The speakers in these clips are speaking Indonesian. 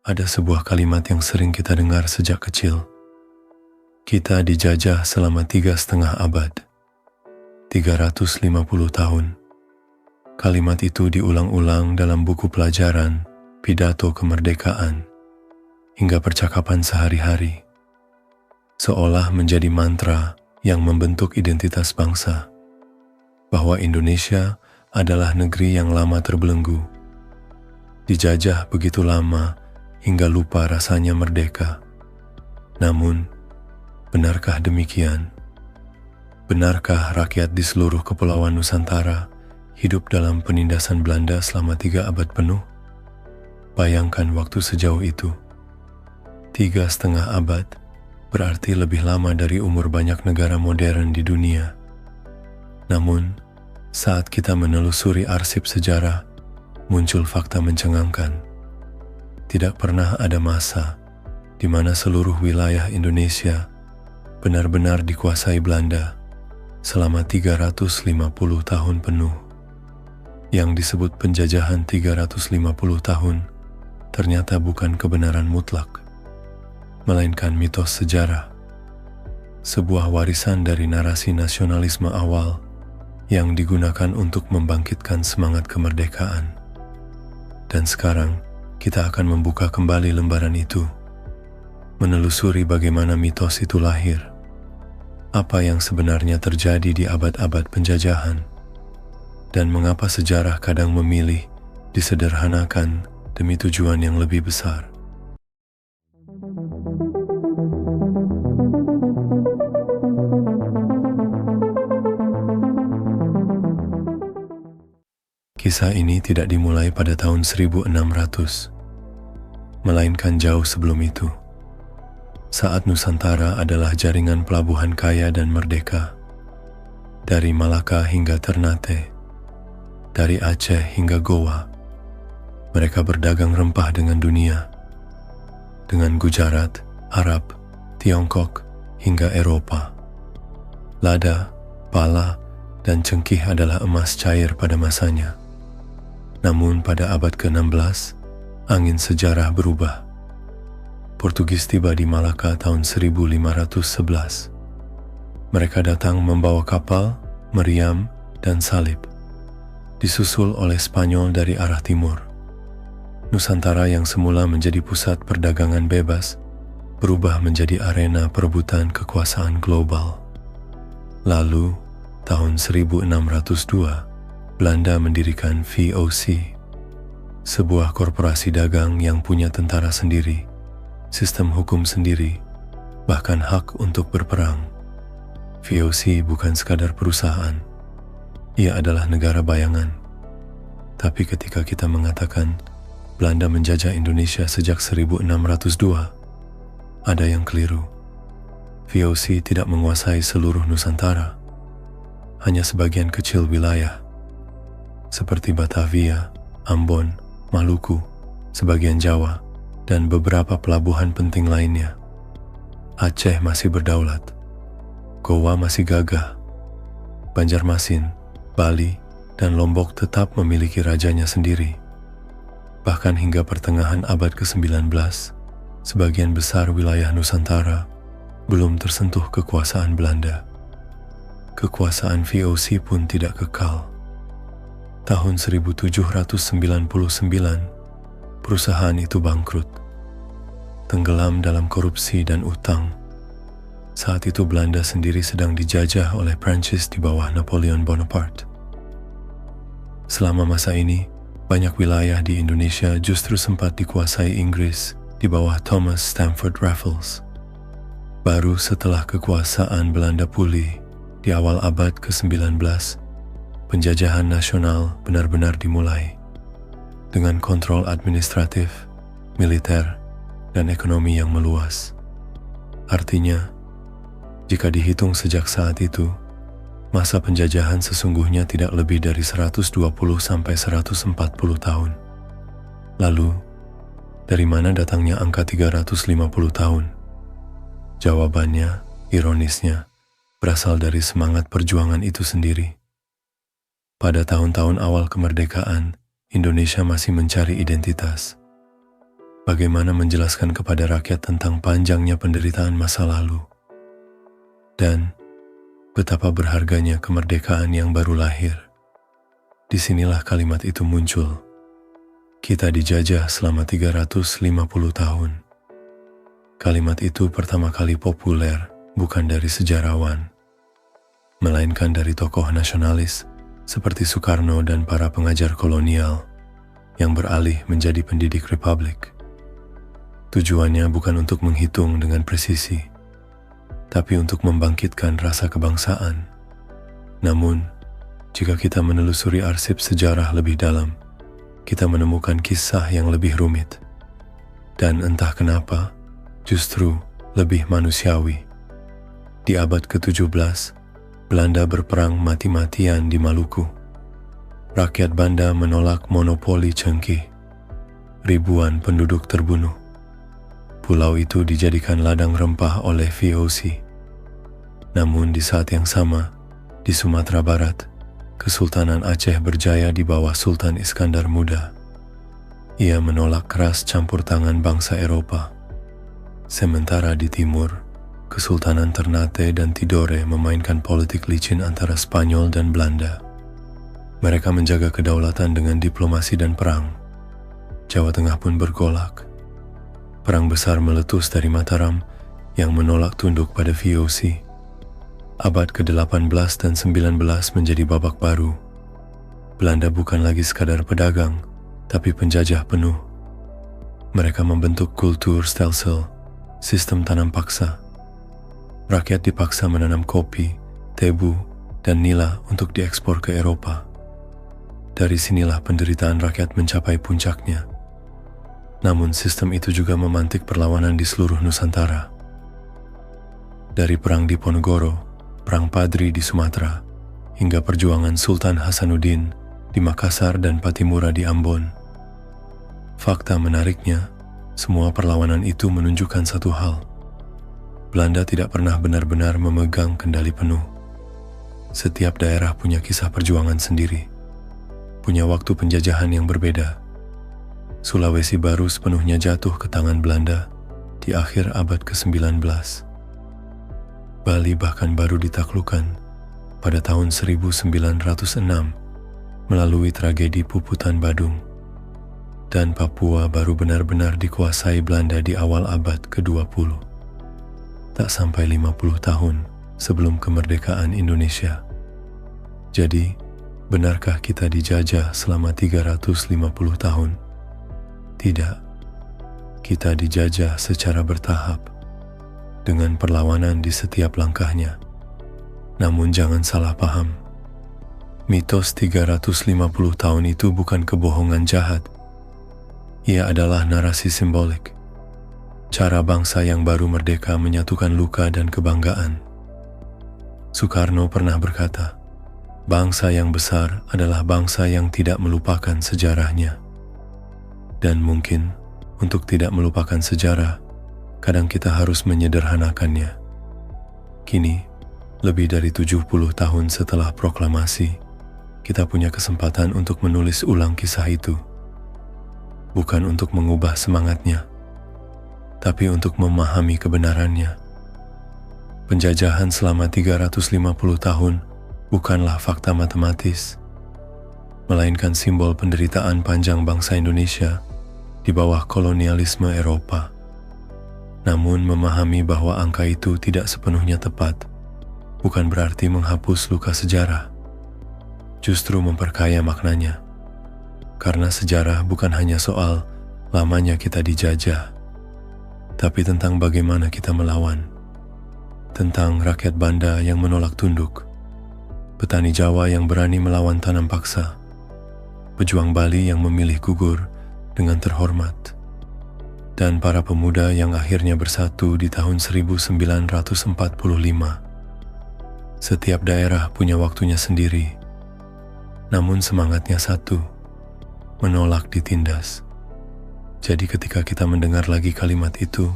Ada sebuah kalimat yang sering kita dengar sejak kecil. Kita dijajah selama 3,5 abad, 350 tahun. Kalimat itu diulang-ulang dalam buku pelajaran, pidato kemerdekaan, hingga percakapan sehari-hari. Seolah menjadi mantra yang membentuk identitas bangsa, bahwa Indonesia adalah negeri yang lama terbelenggu. Dijajah begitu lama hingga lupa rasanya merdeka. Namun, benarkah demikian? Benarkah rakyat di seluruh kepulauan Nusantara hidup dalam penindasan Belanda selama 3 abad penuh? Bayangkan waktu sejauh itu. 3,5 abad berarti lebih lama dari umur banyak negara modern di dunia. Namun, saat kita menelusuri arsip sejarah, muncul fakta mencengangkan. Tidak pernah ada masa di mana seluruh wilayah Indonesia benar-benar dikuasai Belanda selama 350 tahun penuh. Yang disebut penjajahan 350 tahun ternyata bukan kebenaran mutlak, melainkan mitos sejarah. Sebuah warisan dari narasi nasionalisme awal yang digunakan untuk membangkitkan semangat kemerdekaan. Dan sekarang, kita akan membuka kembali lembaran itu, menelusuri bagaimana mitos itu lahir, apa yang sebenarnya terjadi di abad-abad penjajahan, dan mengapa sejarah kadang memilih disederhanakan demi tujuan yang lebih besar. Kisah ini tidak dimulai pada tahun 1600, melainkan jauh sebelum itu. Saat Nusantara adalah jaringan pelabuhan kaya dan merdeka. Dari Malaka hingga Ternate, dari Aceh hingga Goa, mereka berdagang rempah dengan dunia. Dengan Gujarat, Arab, Tiongkok, hingga Eropa. Lada, pala, dan cengkih adalah emas cair pada masanya. Namun pada abad ke-16, angin sejarah berubah. Portugis tiba di Malaka tahun 1511. Mereka datang membawa kapal, meriam, dan salib. Disusul oleh Spanyol dari arah timur. Nusantara yang semula menjadi pusat perdagangan bebas, berubah menjadi arena perebutan kekuasaan global. Lalu, tahun 1602, Belanda mendirikan VOC, sebuah korporasi dagang yang punya tentara sendiri, sistem hukum sendiri, bahkan hak untuk berperang. VOC bukan sekadar perusahaan, ia adalah negara bayangan. Tapi ketika kita mengatakan Belanda menjajah Indonesia sejak 1602, ada yang keliru. VOC tidak menguasai seluruh Nusantara, hanya sebagian kecil wilayah, seperti Batavia, Ambon, Maluku, sebagian Jawa, dan beberapa pelabuhan penting lainnya. Aceh masih berdaulat, Goa masih gagah, Banjarmasin, Bali, dan Lombok tetap memiliki rajanya sendiri. Bahkan hingga pertengahan abad ke-19, sebagian besar wilayah Nusantara belum tersentuh kekuasaan Belanda. Kekuasaan VOC pun tidak kekal. Tahun 1799, perusahaan itu bangkrut, tenggelam dalam korupsi dan utang. Saat itu Belanda sendiri sedang dijajah oleh Prancis di bawah Napoleon Bonaparte. Selama masa ini, banyak wilayah di Indonesia justru sempat dikuasai Inggris di bawah Thomas Stamford Raffles. Baru setelah kekuasaan Belanda pulih di awal abad ke-19, penjajahan nasional benar-benar dimulai dengan kontrol administratif, militer, dan ekonomi yang meluas. Artinya, jika dihitung sejak saat itu, masa penjajahan sesungguhnya tidak lebih dari 120 sampai 140 tahun. Lalu, dari mana datangnya angka 350 tahun? Jawabannya, ironisnya, berasal dari semangat perjuangan itu sendiri. Pada tahun-tahun awal kemerdekaan, Indonesia masih mencari identitas. bagaimana menjelaskan kepada rakyat tentang panjangnya penderitaan masa lalu, dan betapa berharganya kemerdekaan yang baru lahir. Disinilah kalimat itu muncul. Kita dijajah selama 350 tahun. Kalimat itu pertama kali populer bukan dari sejarawan, melainkan dari tokoh nasionalis seperti Soekarno dan para pengajar kolonial yang beralih menjadi pendidik republik. Tujuannya bukan untuk menghitung dengan presisi, tapi untuk membangkitkan rasa kebangsaan. Namun, jika kita menelusuri arsip sejarah lebih dalam, kita menemukan kisah yang lebih rumit. Dan entah kenapa, justru lebih manusiawi. Di abad ke-17, Belanda berperang mati-matian di Maluku. Rakyat Banda menolak monopoli cengkih. Ribuan penduduk terbunuh. Pulau itu dijadikan ladang rempah oleh VOC. Namun di saat yang sama, di Sumatera Barat, Kesultanan Aceh berjaya di bawah Sultan Iskandar Muda. Ia menolak keras campur tangan bangsa Eropa. Sementara di timur, Kesultanan Ternate dan Tidore memainkan politik licin antara Spanyol dan Belanda. Mereka menjaga kedaulatan dengan diplomasi dan perang. Jawa Tengah pun bergolak. Perang besar meletus dari Mataram yang menolak tunduk pada VOC. Abad ke-18 dan 19 menjadi babak baru. Belanda bukan lagi sekadar pedagang, tapi penjajah penuh. Mereka membentuk kultur stelsel, sistem tanam paksa. Rakyat dipaksa menanam kopi, tebu, dan nila untuk diekspor ke Eropa. Dari sinilah penderitaan rakyat mencapai puncaknya. Namun sistem itu juga memantik perlawanan di seluruh Nusantara. Dari perang di Ponorogo, Perang Padri di Sumatera, hingga perjuangan Sultan Hasanuddin di Makassar dan Patimura di Ambon. Fakta menariknya, semua perlawanan itu menunjukkan satu hal. Belanda tidak pernah benar-benar memegang kendali penuh. Setiap daerah punya kisah perjuangan sendiri, punya waktu penjajahan yang berbeda. Sulawesi Baru sepenuhnya jatuh ke tangan Belanda di akhir abad ke-19. Bali bahkan baru ditaklukkan pada tahun 1906 melalui tragedi Puputan Badung. Dan Papua baru benar-benar dikuasai Belanda di awal abad ke-20. Tak sampai 50 tahun sebelum kemerdekaan Indonesia. Jadi, benarkah kita dijajah selama 350 tahun? Tidak. Kita dijajah secara bertahap, dengan perlawanan di setiap langkahnya. Namun jangan salah paham. Mitos 350 tahun itu bukan kebohongan jahat. Ia adalah narasi simbolik. Cara bangsa yang baru merdeka menyatukan luka dan kebanggaan. Soekarno pernah berkata, bangsa yang besar adalah bangsa yang tidak melupakan sejarahnya. Dan mungkin, untuk tidak melupakan sejarah, kadang kita harus menyederhanakannya. Kini, lebih dari 70 tahun setelah proklamasi, kita punya kesempatan untuk menulis ulang kisah itu. Bukan untuk mengubah semangatnya, tapi untuk memahami kebenarannya. Penjajahan selama 350 tahun bukanlah fakta matematis, melainkan simbol penderitaan panjang bangsa Indonesia di bawah kolonialisme Eropa. Namun memahami bahwa angka itu tidak sepenuhnya tepat, bukan berarti menghapus luka sejarah. Justru memperkaya maknanya. Karena sejarah bukan hanya soal lamanya kita dijajah, tapi tentang bagaimana kita melawan. Tentang rakyat Banda yang menolak tunduk, petani Jawa yang berani melawan tanam paksa, pejuang Bali yang memilih gugur dengan terhormat, dan para pemuda yang akhirnya bersatu di tahun 1945. Setiap daerah punya waktunya sendiri, namun semangatnya satu, menolak ditindas. Jadi ketika kita mendengar lagi kalimat itu,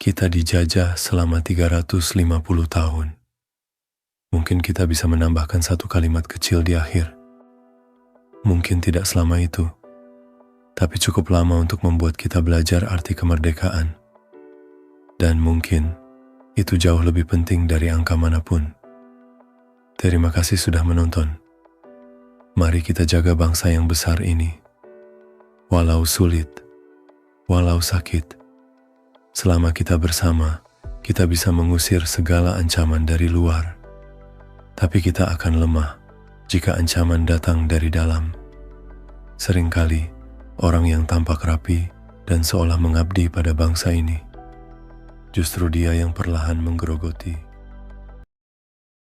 kita dijajah selama 350 tahun. Mungkin kita bisa menambahkan satu kalimat kecil di akhir. Mungkin tidak selama itu, tapi cukup lama untuk membuat kita belajar arti kemerdekaan. Dan mungkin itu jauh lebih penting dari angka manapun. Terima kasih sudah menonton. Mari kita jaga bangsa yang besar ini. Walau sulit, walau sakit, selama kita bersama, kita bisa mengusir segala ancaman dari luar. Tapi kita akan lemah jika ancaman datang dari dalam. Seringkali, orang yang tampak rapi dan seolah mengabdi pada bangsa ini, justru dia yang perlahan menggerogoti